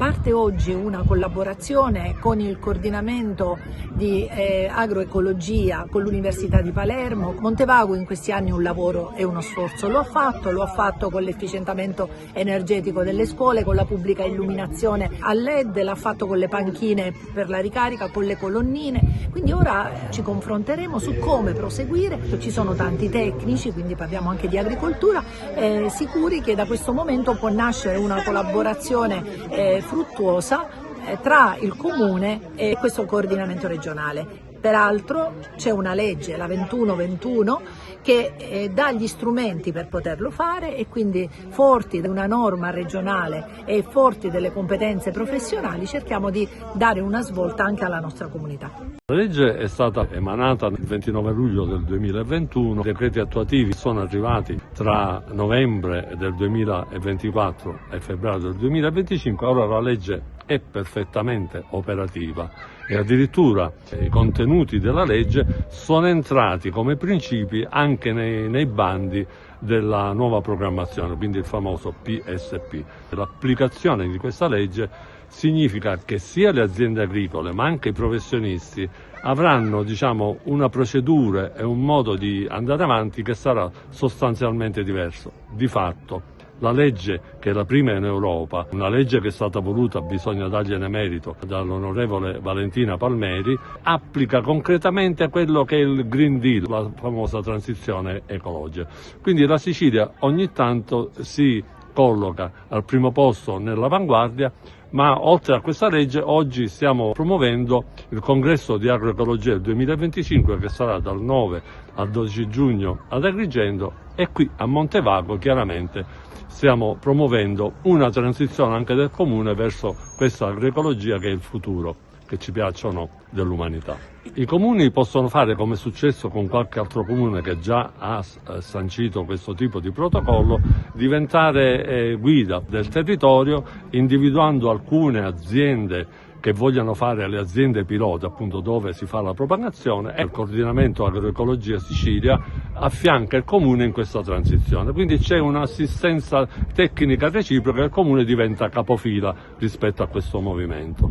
parte oggi una collaborazione con il coordinamento di agroecologia con l'Università di Palermo. Montevago in questi anni un lavoro e uno sforzo lo ha fatto con l'efficientamento energetico delle scuole, con la pubblica illuminazione a LED, l'ha fatto con le panchine per la ricarica, con le colonnine, quindi ora ci confronteremo su come proseguire. Ci sono tanti tecnici, quindi parliamo anche di agricoltura, sicuri che da questo momento può nascere una collaborazione fruttuosa tra il Comune e questo coordinamento regionale. Peraltro c'è una legge, la 2121, che dà gli strumenti per poterlo fare, e quindi forti di una norma regionale e forti delle competenze professionali cerchiamo di dare una svolta anche alla nostra comunità. La legge è stata emanata il 29 luglio del 2021, i decreti attuativi sono arrivati tra novembre del 2024 e febbraio del 2025, ora la legge è perfettamente operativa e addirittura i contenuti della legge sono entrati come principi anche nei bandi della nuova programmazione, quindi il famoso PSP. L'applicazione di questa legge significa che sia le aziende agricole ma anche i professionisti avranno una procedura e un modo di andare avanti che sarà sostanzialmente diverso. Di fatto la legge, che è la prima in Europa, una legge che è stata voluta, bisogna dargliene merito, dall'onorevole Valentina Palmeri, applica concretamente quello che è il Green Deal, la famosa transizione ecologica. Quindi la Sicilia ogni tanto si colloca al primo posto nell'avanguardia, ma oltre a questa legge oggi stiamo promuovendo il congresso di agroecologia del 2025 che sarà dal 9 al 12 giugno ad Agrigento, e qui a Montevago chiaramente stiamo promuovendo una transizione anche del comune verso questa agroecologia che è il futuro, che ci piaccia o no, dell'umanità. I comuni possono fare, come è successo con qualche altro comune che già ha sancito questo tipo di protocollo, diventare guida del territorio, individuando alcune aziende che vogliano fare le aziende pilota, appunto dove si fa la propagazione, e il coordinamento agroecologia Sicilia affianca il comune in questa transizione. Quindi c'è un'assistenza tecnica reciproca e il comune diventa capofila rispetto a questo movimento.